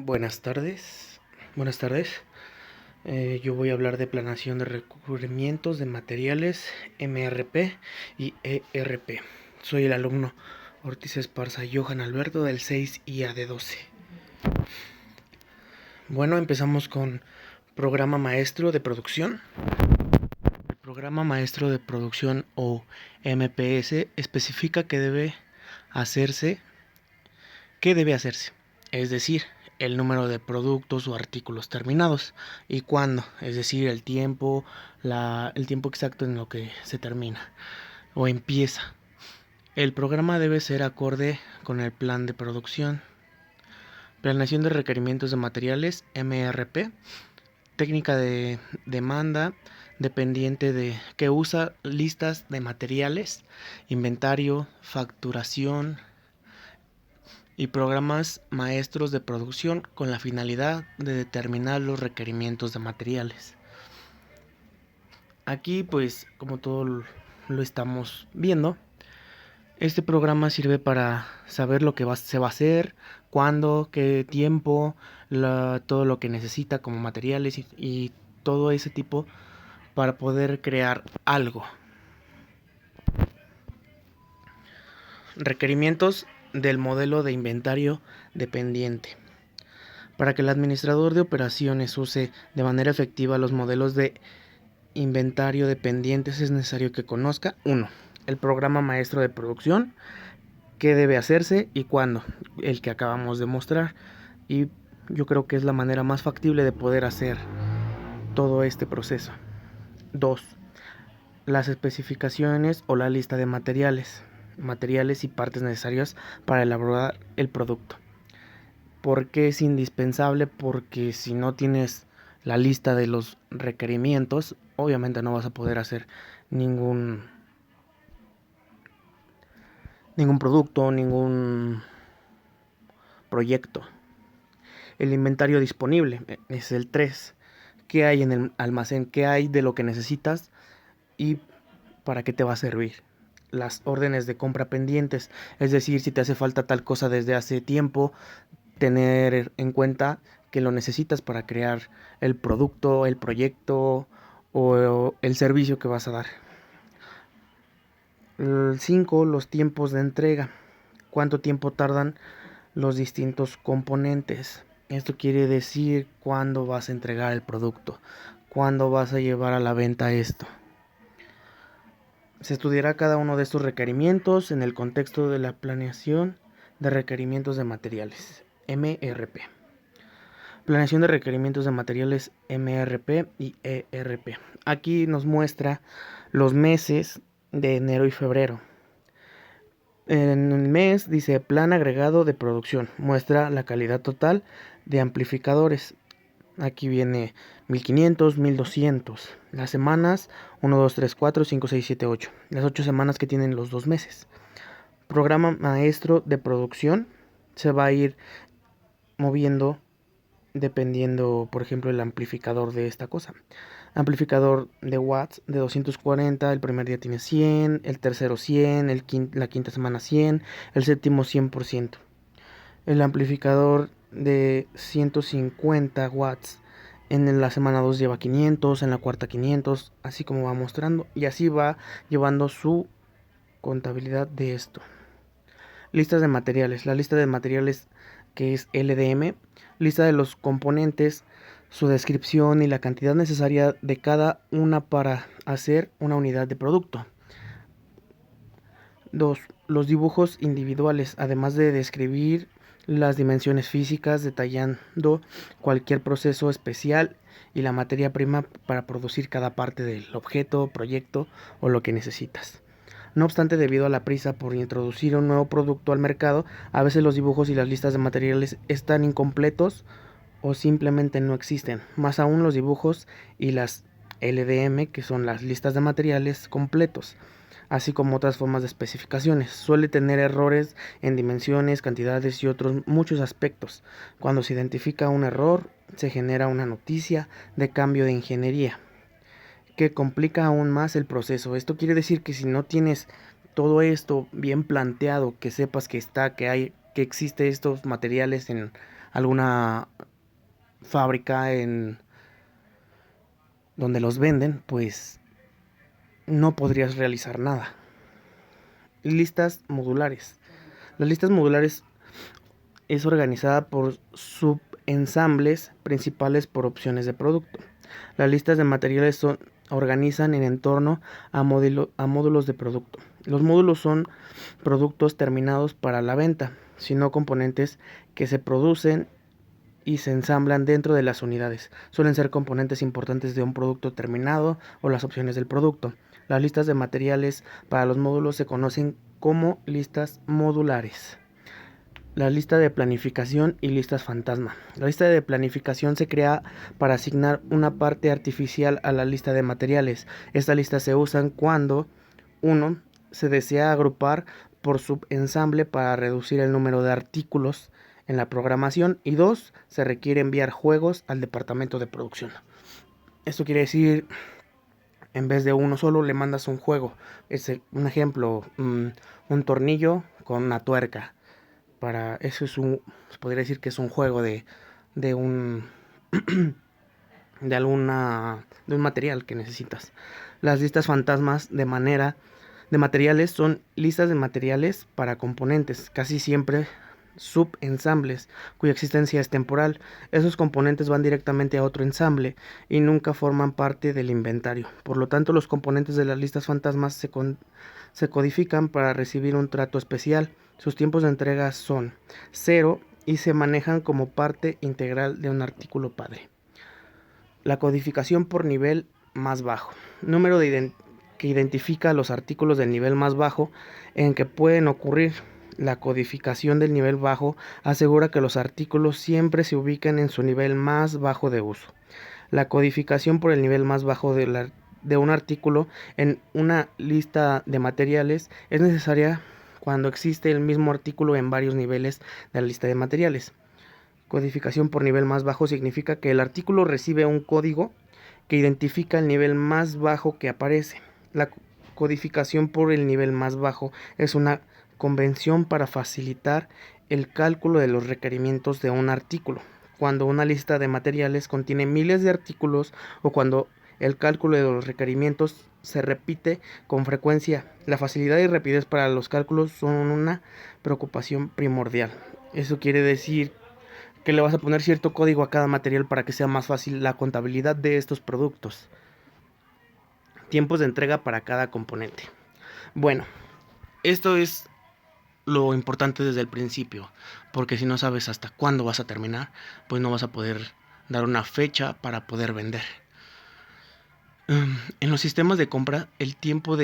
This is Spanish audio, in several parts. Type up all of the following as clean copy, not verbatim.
Buenas tardes. Buenas tardes. Yo voy a hablar de planeación de recubrimientos de materiales MRP y ERP. Soy el alumno Ortiz Esparza Johan Alberto del 6 IA de 12. Bueno, empezamos con programa maestro de producción. El programa maestro de producción o MPS especifica qué debe hacerse, es decir, el número de productos o artículos terminados y cuándo, es decir, el tiempo exacto en lo que se termina o empieza. El programa debe ser acorde con el plan de producción. Planeación de requerimientos de materiales, MRP. Técnica de demanda dependiente de que usa listas de materiales, inventario, facturación y programas maestros de producción con la finalidad de determinar los requerimientos de materiales. Aquí, pues, como todo lo estamos viendo, este programa sirve para saber lo que se va a hacer, cuándo, qué tiempo, todo lo que necesita como materiales y todo ese tipo para poder crear algo. Requerimientos del modelo de inventario dependiente. Para que el administrador de operaciones use de manera efectiva los modelos de inventario dependientes es necesario que conozca 1. El programa maestro de producción, qué debe hacerse y cuándo, el que acabamos de mostrar, y yo creo que es la manera más factible de poder hacer todo este proceso. 2. Las especificaciones o la lista de materiales y partes necesarias para elaborar el producto. ¿Por qué es indispensable? Porque si no tienes la lista de los requerimientos, obviamente no vas a poder hacer ningún producto, ningún proyecto. El inventario disponible es el 3. ¿Qué hay en el almacén? ¿Qué hay de lo que necesitas y para qué te va a servir? Las órdenes de compra pendientes, es decir, si te hace falta tal cosa desde hace tiempo, tener en cuenta que lo necesitas para crear el producto, el proyecto o el servicio que vas a dar. 5. Los tiempos de entrega. ¿Cuánto tiempo tardan los distintos componentes? Esto quiere decir cuándo vas a entregar el producto, cuándo vas a llevar a la venta esto. Se estudiará cada uno de estos requerimientos en el contexto de la planeación de requerimientos de materiales, MRP. Planeación de requerimientos de materiales MRP y ERP. Aquí nos muestra los meses de enero y febrero. En el mes dice plan agregado de producción, muestra la calidad total de amplificadores. Aquí viene 1500, 1200. Las semanas 1, 2, 3, 4, 5, 6, 7, 8. Las 8 semanas que tienen los 2 meses. Programa maestro de producción se va a ir moviendo dependiendo, por ejemplo, el amplificador de esta cosa. Amplificador de watts de 240, el primer día tiene 100, el tercero 100, la quinta semana 100, el séptimo 100%. El amplificador de 150 watts en la semana 2 lleva 500, en la cuarta 500, así como va mostrando, y así va llevando su contabilidad de esto. Listas de materiales. La lista de materiales, que es LDM, lista de los componentes, su descripción y la cantidad necesaria de cada una para hacer una unidad de producto. 2. Los dibujos individuales, además de describir las dimensiones físicas, detallando cualquier proceso especial y la materia prima para producir cada parte del objeto, proyecto o lo que necesitas. No obstante, debido a la prisa por introducir un nuevo producto al mercado, a veces los dibujos y las listas de materiales están incompletos o simplemente no existen. Más aún los dibujos y las LDM, que son las listas de materiales completos, así como otras formas de especificaciones. Suele tener errores en dimensiones, cantidades y otros muchos aspectos. Cuando se identifica un error, se genera una noticia de cambio de ingeniería que complica aún más el proceso. Esto quiere decir que si no tienes todo esto bien planteado, que sepas que está, que hay, que existe estos materiales alguna fábrica en donde los venden, pues no podrías realizar nada. Listas modulares. Las listas modulares es organizada por subensambles principales por opciones de producto. Las listas de materiales organizan en torno a módulos de producto. Los módulos son productos terminados para la venta, sino componentes que se producen y se ensamblan dentro de las unidades. Suelen ser componentes importantes de un producto terminado o las opciones del producto. Las listas de materiales para los módulos se conocen como listas modulares. La lista de planificación y listas fantasma. La lista de planificación se crea para asignar una parte artificial a la lista de materiales. Estas listas se usan cuando 1. Se desea agrupar por subensamble para reducir el número de artículos en la programación, y 2. Se requiere enviar juegos al departamento de producción. Esto quiere decir, en vez de uno solo le mandas un juego. Un ejemplo, un tornillo con una tuerca. Para eso se podría decir que es un juego de un de un material que necesitas. Las listas fantasmas de materiales son listas de materiales para componentes, casi siempre subensambles, cuya existencia es temporal. Esos componentes van directamente a otro ensamble y nunca forman parte del inventario. Por lo tanto, los componentes de las listas fantasmas se codifican para recibir un trato especial. Sus tiempos de entrega son 0 y se manejan como parte integral de un artículo padre. La codificación por nivel más bajo. Número que identifica los artículos del nivel más bajo en que pueden ocurrir. La codificación del nivel bajo asegura que los artículos siempre se ubiquen en su nivel más bajo de uso. La codificación por el nivel más bajo de un artículo en una lista de materiales es necesaria cuando existe el mismo artículo en varios niveles de la lista de materiales. Codificación por nivel más bajo significa que el artículo recibe un código que identifica el nivel más bajo que aparece. La codificación por el nivel más bajo es una convención para facilitar el cálculo de los requerimientos de un artículo. Cuando una lista de materiales contiene miles de artículos o cuando el cálculo de los requerimientos se repite con frecuencia, la facilidad y rapidez para los cálculos son una preocupación primordial. Eso quiere decir que le vas a poner cierto código a cada material para que sea más fácil la contabilidad de estos productos. Tiempos de entrega para cada componente. Bueno, esto es lo importante desde el principio, porque si no sabes hasta cuándo vas a terminar, pues no vas a poder dar una fecha para poder vender. En los sistemas de compra, el tiempo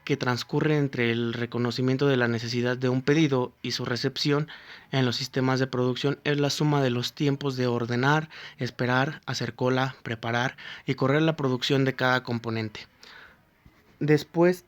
que transcurre entre el reconocimiento de la necesidad de un pedido y su recepción en los sistemas de producción es la suma de los tiempos de ordenar, esperar, hacer cola, preparar y correr la producción de cada componente. Después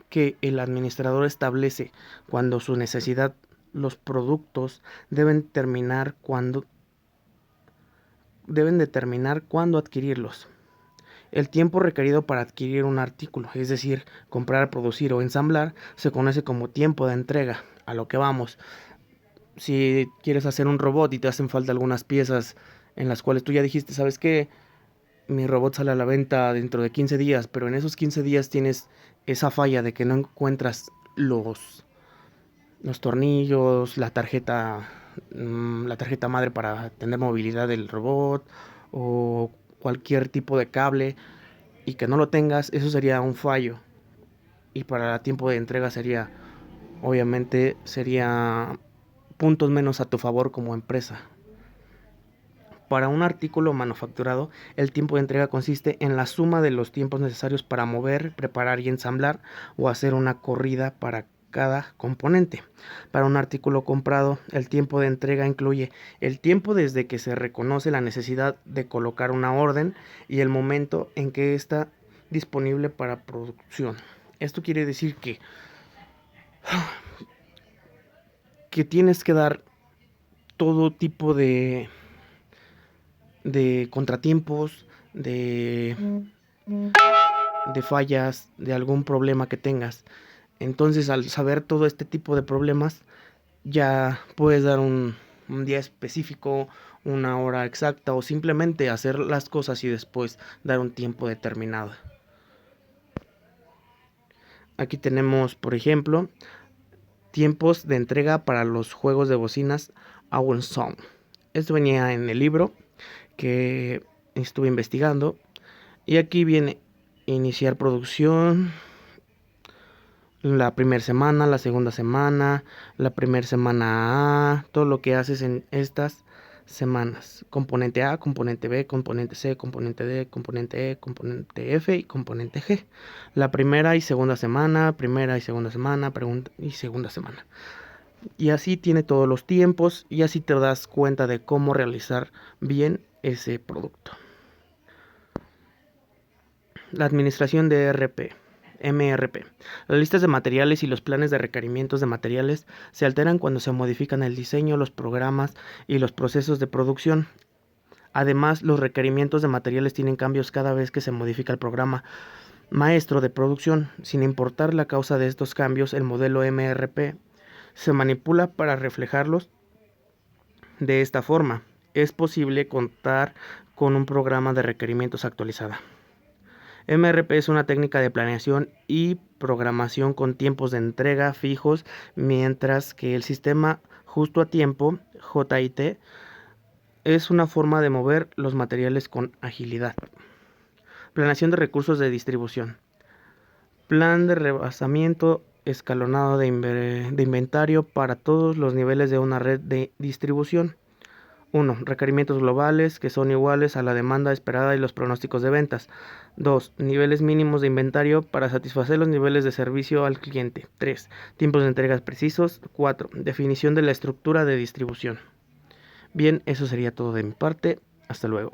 que el administrador establece cuando su necesidad, los productos deben determinar cuándo adquirirlos. El tiempo requerido para adquirir un artículo, es decir, comprar, producir o ensamblar, se conoce como tiempo de entrega. A lo que vamos. Si quieres hacer un robot y te hacen falta algunas piezas en las cuales tú ya dijiste, ¿sabes qué? Mi robot sale a la venta dentro de 15 días, pero en esos 15 días tienes esa falla de que no encuentras los tornillos, la tarjeta madre para tener movilidad del robot o cualquier tipo de cable, y que no lo tengas, eso sería un fallo. Y para el tiempo de entrega obviamente sería puntos menos a tu favor como empresa. Para un artículo manufacturado, el tiempo de entrega consiste en la suma de los tiempos necesarios para mover, preparar y ensamblar o hacer una corrida para cada componente. Para un artículo comprado, el tiempo de entrega incluye el tiempo desde que se reconoce la necesidad de colocar una orden y el momento en que está disponible para producción. Esto quiere decir que tienes que dar todo tipo de contratiempos, de fallas, de algún problema que tengas. Entonces, al saber todo este tipo de problemas, ya puedes dar un un día específico, una hora exacta o simplemente hacer las cosas y después dar un tiempo determinado. Aquí tenemos, por ejemplo, tiempos de entrega para los juegos de bocinas Owen Sound. Esto venía en el libro que estuve investigando. Y aquí viene iniciar producción, la primera semana, la segunda semana, la primera semana A, todo lo que haces en estas semanas. Componente A, componente B, componente C, componente D, componente E, componente F y componente G. La primera y segunda semana, primera y segunda semana, y segunda semana. Y así tiene todos los tiempos y así te das cuenta de cómo realizar bien ese producto. La administración de MRP. Las listas de materiales y los planes de requerimientos de materiales se alteran cuando se modifican el diseño, los programas y los procesos de producción. Además, los requerimientos de materiales tienen cambios cada vez que se modifica el programa maestro de producción. Sin importar la causa de estos cambios, el modelo MRP se manipula para reflejarlos de esta forma. Es posible contar con un programa de requerimientos actualizada. MRP es una técnica de planeación y programación con tiempos de entrega fijos, mientras que el sistema justo a tiempo, JIT, es una forma de mover los materiales con agilidad. Planeación de recursos de distribución. Plan de rebasamiento escalonado de inventario para todos los niveles de una red de distribución. 1. Requerimientos globales que son iguales a la demanda esperada y los pronósticos de ventas. 2. Niveles mínimos de inventario para satisfacer los niveles de servicio al cliente. 3. Tiempos de entregas precisos. 4. Definición de la estructura de distribución. Bien, eso sería todo de mi parte. Hasta luego.